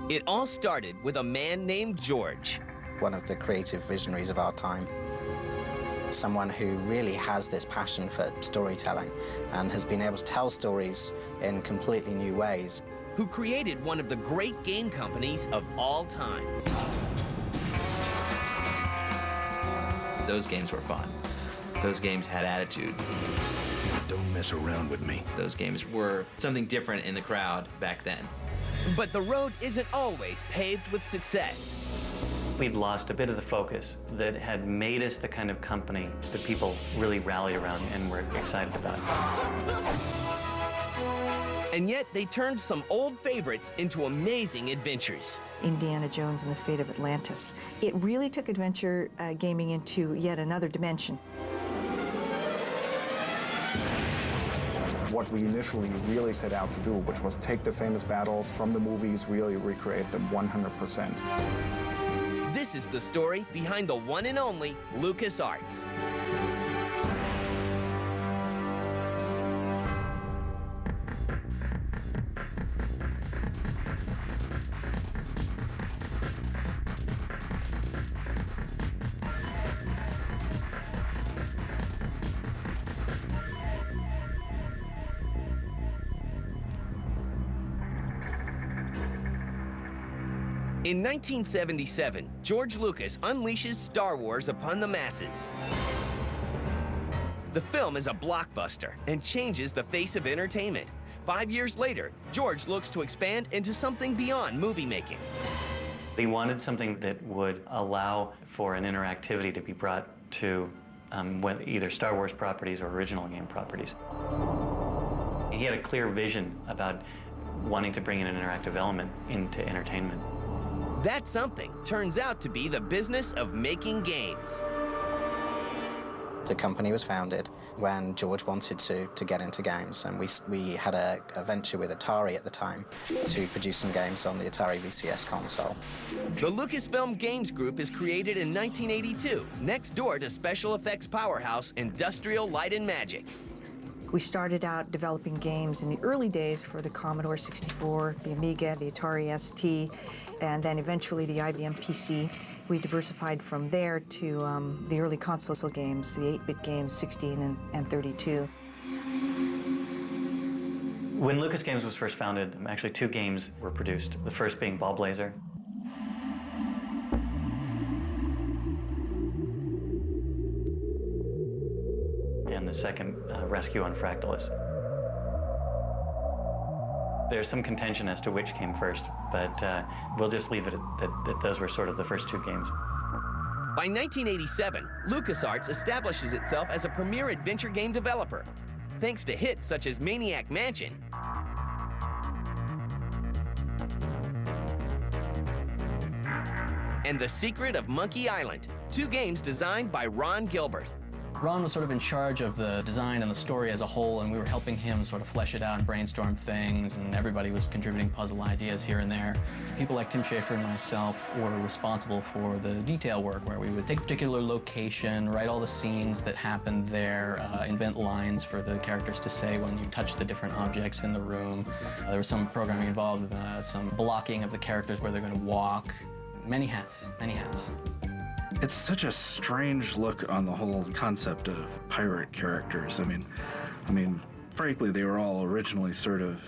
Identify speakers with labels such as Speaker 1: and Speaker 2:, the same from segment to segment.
Speaker 1: It all started with a man named George.
Speaker 2: One of the creative visionaries of our time. Someone who really has this passion for storytelling and has been able to tell stories in completely new ways.
Speaker 1: Who created one of the great game companies of all time.
Speaker 3: Those games were fun. Those games had attitude.
Speaker 4: Don't mess around with me.
Speaker 3: Those games were something different in the crowd back then.
Speaker 1: But the road isn't always paved with success.
Speaker 5: We'd lost a bit of the focus that had made us the kind of company that people really rallied around and were excited about.
Speaker 1: And yet they turned some old favorites into amazing adventures.
Speaker 6: Indiana Jones and the Fate of Atlantis. It really took adventure gaming into yet another dimension.
Speaker 7: What we initially really set out to do, which was take the famous battles from the movies, really recreate them 100%.
Speaker 1: This is the story behind the one and only LucasArts. In 1977, George Lucas unleashes Star Wars upon the masses. The film is a blockbuster and changes the face of entertainment. 5 years later, George looks to expand into something beyond movie making.
Speaker 5: He wanted something that would allow for an interactivity to be brought to either Star Wars properties or original game properties. He had a clear vision about wanting to bring in an interactive element into entertainment.
Speaker 1: That something turns out to be the business of making games.
Speaker 2: The company was founded when George wanted to get into games, and we had a venture with Atari at the time to produce some games on the Atari VCS console.
Speaker 1: The Lucasfilm Games Group is created in 1982, next door to special effects powerhouse Industrial Light and Magic.
Speaker 6: We started out developing games in the early days for the Commodore 64, the Amiga, the Atari ST, and then eventually the IBM PC. We diversified from there to the early console games, the 8-bit games, 16 and 32.
Speaker 5: When Lucas Games was first founded, actually 2 games were produced, the first being Ball Blazer. And the second, Rescue on Fractalus. There's some contention as to which came first, but we'll just leave it at that those were sort of the first 2 games.
Speaker 1: By 1987, LucasArts establishes itself as a premier adventure game developer, thanks to hits such as Maniac Mansion and The Secret of Monkey Island, 2 games designed by Ron Gilbert.
Speaker 8: Ron was sort of in charge of the design and the story as a whole, and we were helping him sort of flesh it out and brainstorm things, and everybody was contributing puzzle ideas here and there. People like Tim Schafer and myself were responsible for the detail work, where we would take a particular location, write all the scenes that happened there, invent lines for the characters to say when you touch the different objects in the room. There was some programming involved, some blocking of the characters where they're going to walk. Many hats, many hats.
Speaker 4: It's such a strange look on the whole concept of pirate characters. I mean, frankly, they were all originally sort of,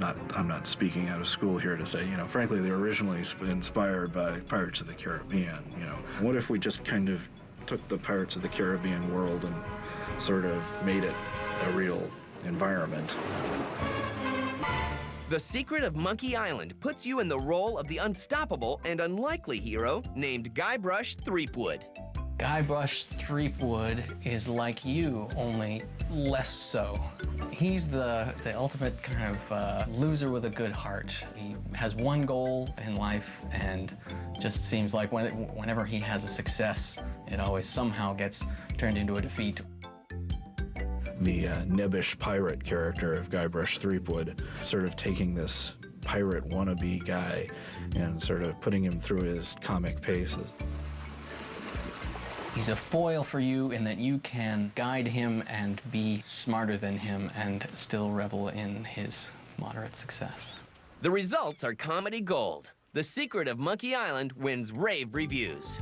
Speaker 4: I'm not speaking out of school here to say, you know, frankly, they were originally inspired by Pirates of the Caribbean, you know. What if we just kind of took the Pirates of the Caribbean world and sort of made it a real environment?
Speaker 1: The Secret of Monkey Island puts you in the role of the unstoppable and unlikely hero named Guybrush Threepwood.
Speaker 8: Guybrush Threepwood is like you, only less so. He's the ultimate kind of loser with a good heart. He has one goal in life, and just seems like whenever he has a success, it always somehow gets turned into a defeat.
Speaker 4: The nebbish pirate character of Guybrush Threepwood, sort of taking this pirate wannabe guy and sort of putting him through his comic paces.
Speaker 8: He's a foil for you in that you can guide him and be smarter than him and still revel in his moderate success.
Speaker 1: The results are comedy gold. The Secret of Monkey Island wins rave reviews.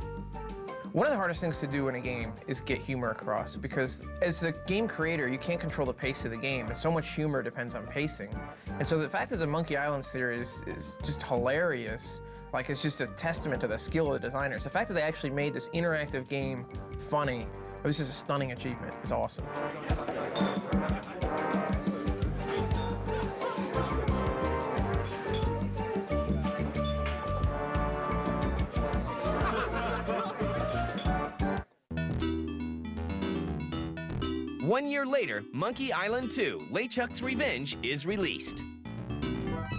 Speaker 9: One of the hardest things to do in a game is get humor across, because as the game creator, you can't control the pace of the game, and so much humor depends on pacing. And so the fact that the Monkey Island series is just hilarious, like it's just a testament to the skill of the designers. The fact that they actually made this interactive game funny, it was just a stunning achievement. It's awesome.
Speaker 1: One year later, Monkey Island 2, LeChuck's Revenge, is released.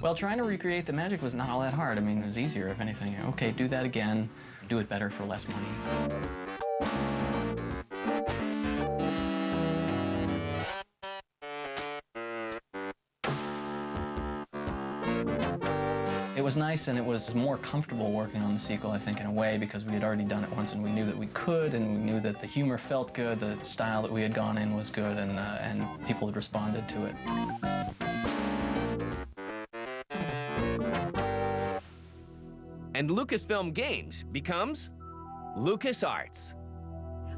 Speaker 8: Well, trying to recreate the magic was not all that hard. I mean, it was easier, if anything. Okay, do that again. Do it better for less money. It was nice, and it was more comfortable working on the sequel, I think, in a way, because we had already done it once, and we knew that we could, and we knew that the humor felt good, the style that we had gone in was good, and people had responded to it.
Speaker 1: And Lucasfilm Games becomes LucasArts.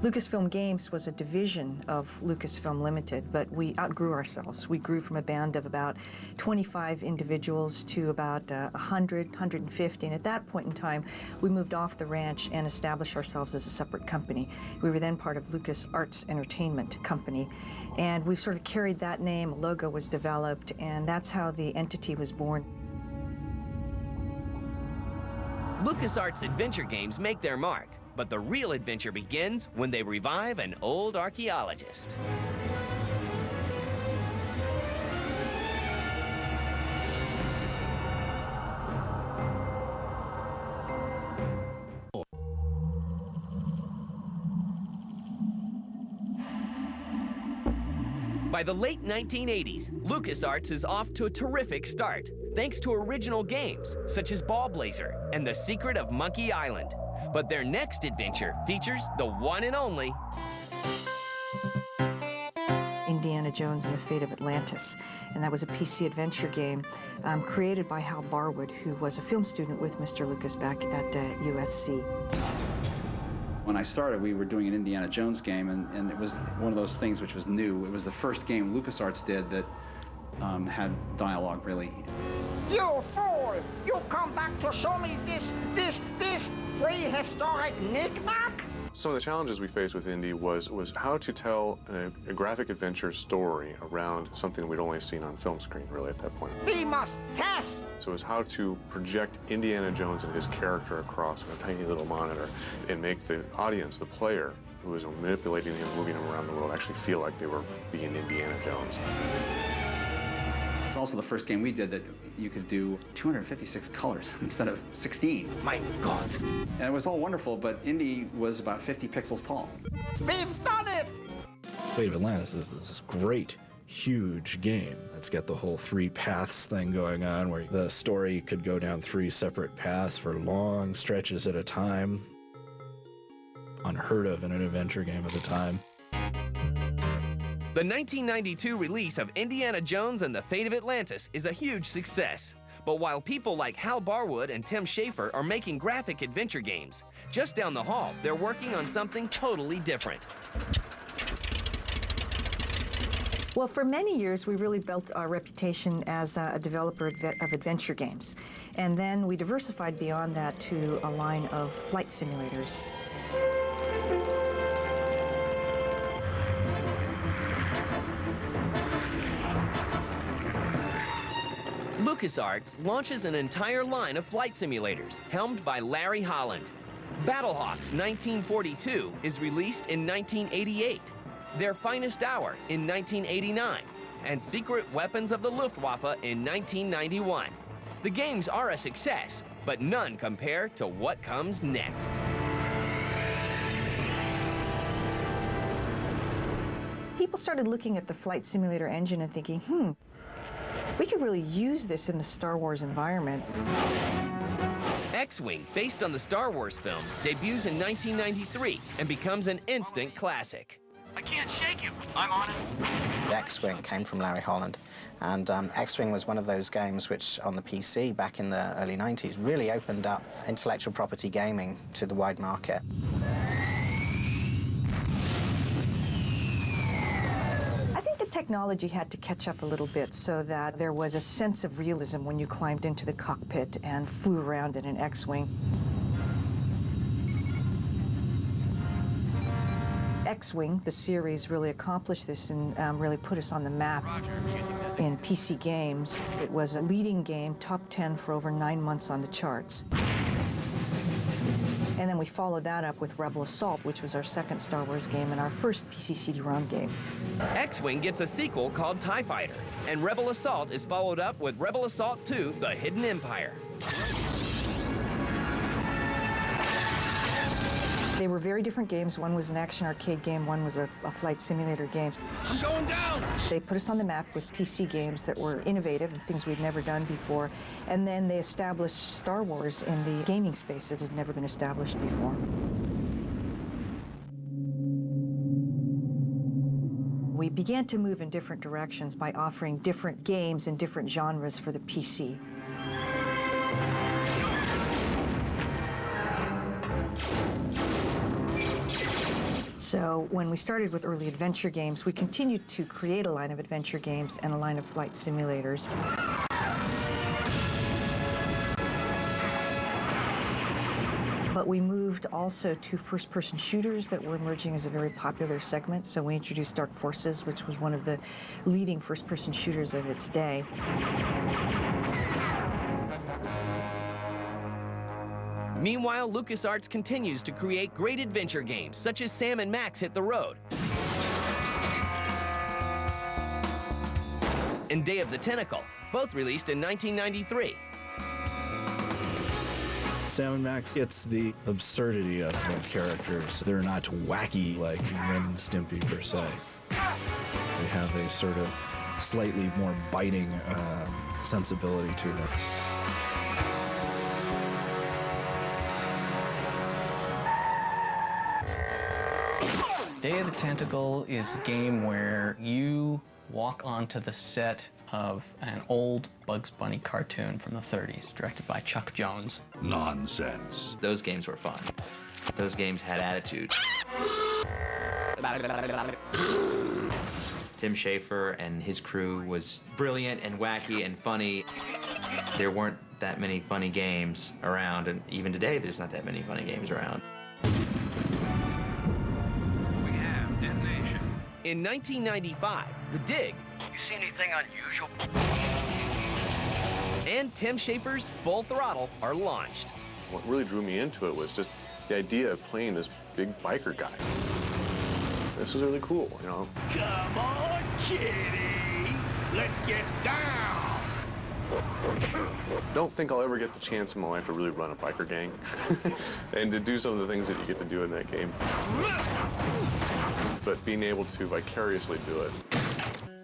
Speaker 6: Lucasfilm Games was a division of Lucasfilm Limited, but we outgrew ourselves. We grew from a band of about 25 individuals to about 100, 150, and at that point in time, we moved off the ranch and established ourselves as a separate company. We were then part of LucasArts Entertainment Company, and we've sort of carried that name, a logo was developed, and that's how the entity was born.
Speaker 1: LucasArts adventure games make their mark, but the real adventure begins when they revive an old archaeologist. By the late 1980s, LucasArts is off to a terrific start, thanks to original games such as Ball Blazer and The Secret of Monkey Island. But their next adventure features the one and only
Speaker 6: Indiana Jones and the Fate of Atlantis, and that was a PC adventure game created by Hal Barwood, who was a film student with Mr. Lucas back at USC.
Speaker 10: When I started, we were doing an Indiana Jones game, and it was one of those things which was new. It was the first game LucasArts did that had dialogue, really.
Speaker 11: You fool! You come back to show me this prehistoric knick-knack?
Speaker 12: Some of the challenges we faced with Indy was how to tell a graphic adventure story around something we'd only seen on film screen, really, at that point.
Speaker 11: We must test!
Speaker 12: So it was how to project Indiana Jones and his character across on a tiny little monitor and make the audience, the player, who was manipulating him, moving him around the world, actually feel like they were being Indiana Jones.
Speaker 10: It's also the first game we did that you could do 256 colors instead of 16.
Speaker 11: My God!
Speaker 10: And it was all wonderful, but Indy was about 50 pixels tall.
Speaker 11: We've done it!
Speaker 4: Fate of Atlantis is this great, huge game. It's got the whole 3 paths thing going on, where the story could go down 3 separate paths for long stretches at a time. Unheard of in an adventure game at the time.
Speaker 1: The 1992 release of Indiana Jones and the Fate of Atlantis is a huge success. But while people like Hal Barwood and Tim Schafer are making graphic adventure games, just down the hall, they're working on something totally different.
Speaker 6: Well, for many years, we really built our reputation as a developer of adventure games. And then we diversified beyond that to a line of flight simulators.
Speaker 1: LucasArts launches an entire line of flight simulators, helmed by Larry Holland. Battlehawks 1942 is released in 1988, Their Finest Hour in 1989, and Secret Weapons of the Luftwaffe in 1991. The games are a success, but none compare to what comes next.
Speaker 6: People started looking at the flight simulator engine and thinking, we could really use this in the Star Wars environment.
Speaker 1: X-Wing, based on the Star Wars films, debuts in 1993 and becomes an instant classic.
Speaker 11: I can't shake you. I'm on it.
Speaker 2: The X-Wing came from Larry Holland, and X-Wing was one of those games which, on the PC back in the early 90s, really opened up intellectual property gaming to the wide market.
Speaker 6: I think the technology had to catch up a little bit so that there was a sense of realism when you climbed into the cockpit and flew around in an X-Wing. X-Wing, the series, really accomplished this and really put us on the map in PC games. It was a leading game, top 10 for over 9 months on the charts. And then we followed that up with Rebel Assault, which was our second Star Wars game and our first PC CD-ROM game.
Speaker 1: X-Wing gets a sequel called TIE Fighter, and Rebel Assault is followed up with Rebel Assault 2, The Hidden Empire.
Speaker 6: They were very different games. One was an action arcade game, one was a flight simulator game.
Speaker 1: I'm going down!
Speaker 6: They put us on the map with PC games that were innovative and things we'd never done before. And then they established Star Wars in the gaming space that had never been established before. We began to move in different directions by offering different games in different genres for the PC. So when we started with early adventure games, we continued to create a line of adventure games and a line of flight simulators. But we moved also to first-person shooters that were emerging as a very popular segment. So we introduced Dark Forces, which was one of the leading first-person shooters of its day.
Speaker 1: Meanwhile, LucasArts continues to create great adventure games, such as Sam and Max Hit the Road and Day of the Tentacle, both released in 1993.
Speaker 4: Sam and Max, it's the absurdity of the characters. They're not wacky like Ren and Stimpy per se. They have a sort of slightly more biting sensibility to them.
Speaker 8: Day of the Tentacle is a game where you walk onto the set of an old Bugs Bunny cartoon from the 30s, directed by Chuck Jones.
Speaker 3: Nonsense. Those games were fun. Those games had attitude. Tim Schafer and his crew was brilliant and wacky and funny. There weren't that many funny games around, and even today there's not that many funny games around.
Speaker 1: In 1995, The Dig.
Speaker 11: You see anything unusual?
Speaker 1: And Tim Schafer's Full Throttle are launched.
Speaker 12: What really drew me into it was just the idea of playing this big biker guy. This was really cool, you know.
Speaker 11: Come on, kitty! Let's get down!
Speaker 12: Don't think I'll ever get the chance in my life to really run a biker gang and to do some of the things that you get to do in that game. But being able to vicariously do it.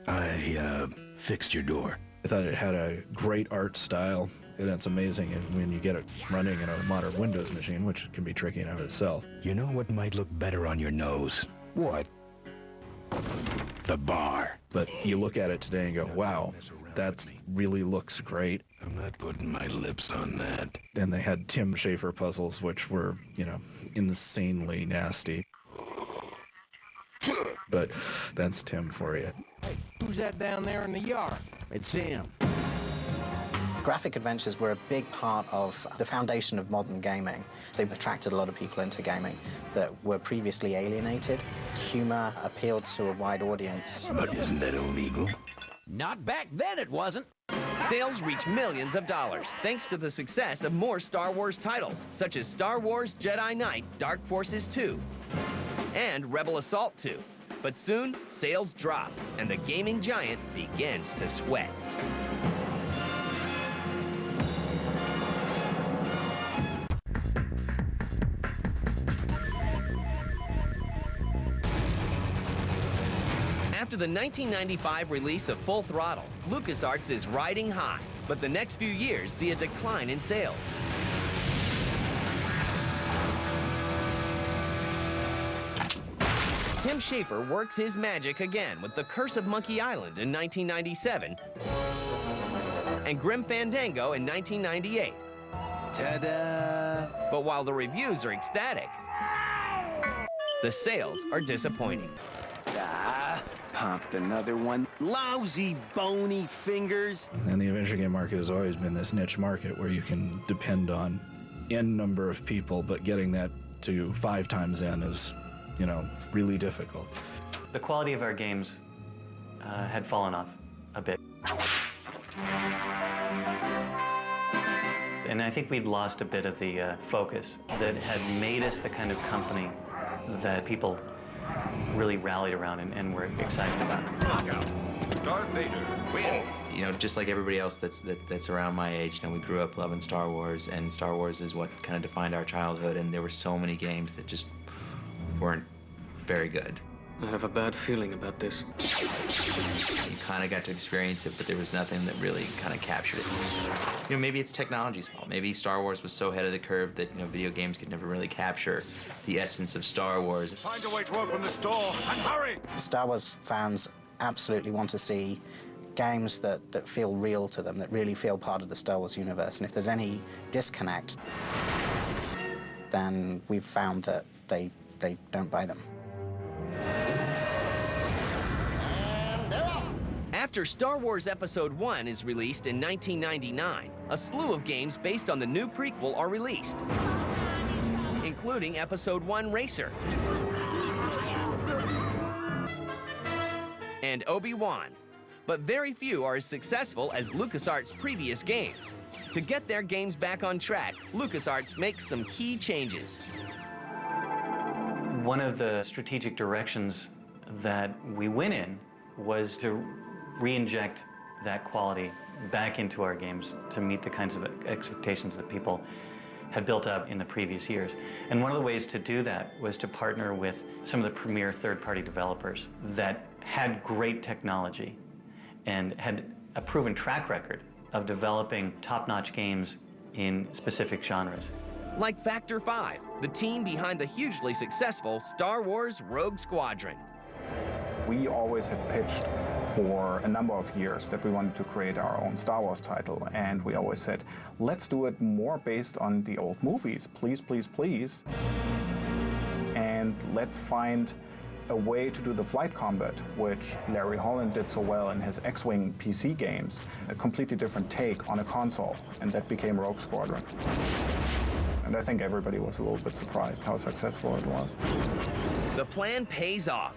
Speaker 13: I fixed your door.
Speaker 4: I thought it had a great art style, and it's amazing when you get it running in a modern Windows machine, which can be tricky in and of itself.
Speaker 13: You know what might look better on your nose? What? The bar.
Speaker 4: But you look at it today and go, wow, that really looks great.
Speaker 13: I'm not putting my lips on that.
Speaker 4: And they had Tim Schafer puzzles, which were, you know, insanely nasty. But that's Tim for you.
Speaker 11: Hey, who's that down there in the yard? It's him.
Speaker 2: Graphic adventures were a big part of the foundation of modern gaming. They attracted a lot of people into gaming that were previously alienated. Humor appealed to a wide audience.
Speaker 13: But isn't that illegal?
Speaker 11: Not back then, it wasn't.
Speaker 1: Sales reach millions of dollars thanks to the success of more Star Wars titles, such as Star Wars Jedi Knight Dark Forces 2 and Rebel Assault 2. But soon, sales drop, and the gaming giant begins to sweat. After the 1995 release of Full Throttle, LucasArts is riding high, but the next few years see a decline in sales. Tim Tim Schafer works his magic again with The Curse of Monkey Island in 1997 and Grim Fandango in 1998. Ta-da! But while the reviews are ecstatic, the sales are disappointing.
Speaker 13: Popped another one. Lousy, bony fingers.
Speaker 4: And the adventure game market has always been this niche market where you can depend on N number of people, but getting that to 5 times N is, you know, really difficult.
Speaker 5: The quality of our games had fallen off a bit. And I think we'd lost a bit of the focus that had made us the kind of company that people really rallied around and were excited about.
Speaker 3: Darth Vader, win. You know, just like everybody else that's around my age, you know, we grew up loving Star Wars, and Star Wars is what kind of defined our childhood, and there were so many games that just weren't very good.
Speaker 14: I have a bad feeling about this.
Speaker 3: You kind of got to experience it, but there was nothing that really kind of captured it. You know, maybe it's technology's fault. Maybe Star Wars was so ahead of the curve that, you know, video games could never really capture the essence of Star Wars.
Speaker 13: Find a way to open this door, and hurry!
Speaker 2: Star Wars fans absolutely want to see games that feel real to them, that really feel part of the Star Wars universe. And if there's any disconnect, then we've found that they don't buy them.
Speaker 1: After Star Wars Episode 1 is released in 1999, a slew of games based on the new prequel are released, including Episode 1 Racer and Obi-Wan. But very few are as successful as LucasArts' previous games. To get their games back on track, LucasArts makes some key changes.
Speaker 5: One of the strategic directions that we went in was to re-inject that quality back into our games to meet the kinds of expectations that people had built up in the previous years. And one of the ways to do that was to partner with some of the premier third-party developers that had great technology and had a proven track record of developing top-notch games in specific genres.
Speaker 1: Like Factor 5, the team behind the hugely successful Star Wars Rogue Squadron.
Speaker 7: We always had pitched for a number of years that we wanted to create our own Star Wars title, and we always said, let's do it more based on the old movies, please, please, please. And let's find a way to do the flight combat, which Larry Holland did so well in his X-Wing PC games, a completely different take on a console, and that became Rogue Squadron. And I think everybody was a little bit surprised how successful it was.
Speaker 1: The plan pays off.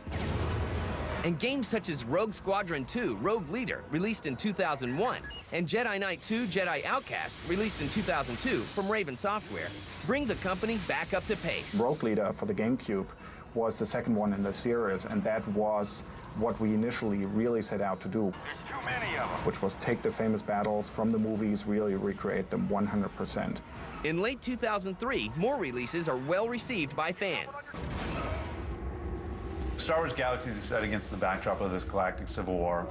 Speaker 1: And games such as Rogue Squadron 2, Rogue Leader, released in 2001, and Jedi Knight 2, Jedi Outcast, released in 2002 from Raven Software, bring the company back up to pace.
Speaker 7: Rogue Leader for the GameCube was the second one in the series, and that was what we initially really set out to do.
Speaker 13: There's too many of them.
Speaker 7: Which was take the famous battles from the movies, really recreate them 100%.
Speaker 1: In late 2003, more releases are well received by fans.
Speaker 15: Star Wars Galaxies is set against the backdrop of this galactic civil war.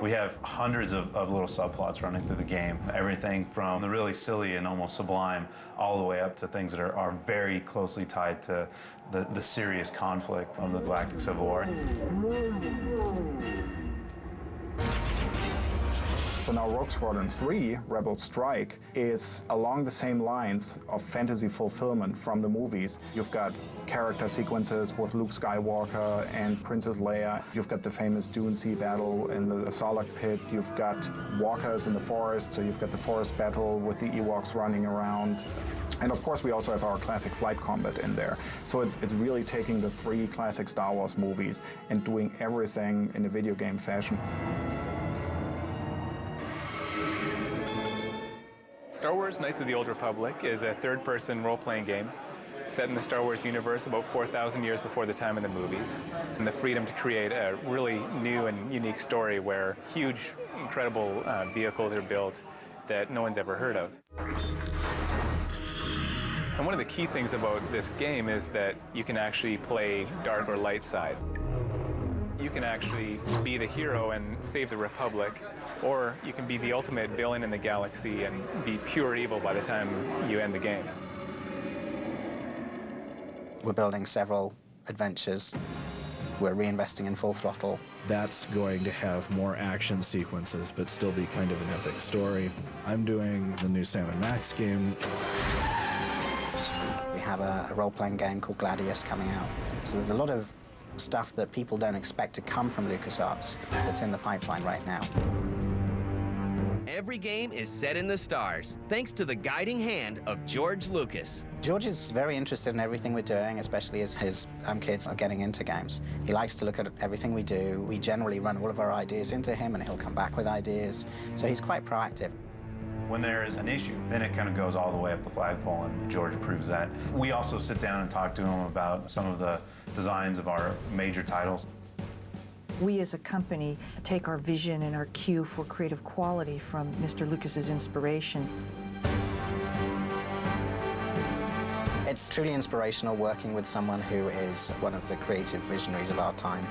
Speaker 15: We have hundreds of little subplots running through the game. Everything from the really silly and almost sublime all the way up to things that are very closely tied to the serious conflict of the galactic civil war.
Speaker 7: So now Rogue Squadron 3, Rebel Strike, is along the same lines of fantasy fulfillment from the movies. You've got character sequences with Luke Skywalker and Princess Leia. You've got the famous Dune Sea battle in the Sarlacc pit. You've got walkers in the forest, so you've got the forest battle with the Ewoks running around. And of course we also have our classic flight combat in there. So it's really taking the 3 classic Star Wars movies and doing everything in a video game fashion.
Speaker 16: Star Wars Knights of the Old Republic is a third-person role-playing game set in the Star Wars universe about 4,000 years before the time of the movies. And the freedom to create a really new and unique story where huge, incredible vehicles are built that no one's ever heard of. And one of the key things about this game is that you can actually play dark or light side. You can actually be the hero and save the Republic, or you can be the ultimate villain in the galaxy and be pure evil by the time you end the game.
Speaker 2: We're building several adventures. We're reinvesting in Full Throttle.
Speaker 4: That's going to have more action sequences, but still be kind of an epic story. I'm doing the new Sam & Max game.
Speaker 2: We have a role-playing game called Gladius coming out. So there's a lot of stuff that people don't expect to come from LucasArts that's in the pipeline right now.
Speaker 1: Every game is set in the stars, thanks to the guiding hand of George Lucas.
Speaker 2: George is very interested in everything we're doing, especially as his kids are getting into games. He likes to look at everything we do. We generally run all of our ideas into him, and he'll come back with ideas. So he's quite proactive.
Speaker 15: When there is an issue, then it kind of goes all the way up the flagpole, and George approves that. We also sit down and talk to him about some of the designs of our major titles.
Speaker 6: We as a company take our vision and our cue for creative quality from Mr. Lucas's inspiration.
Speaker 2: It's truly inspirational working with someone who is one of the creative visionaries of our time.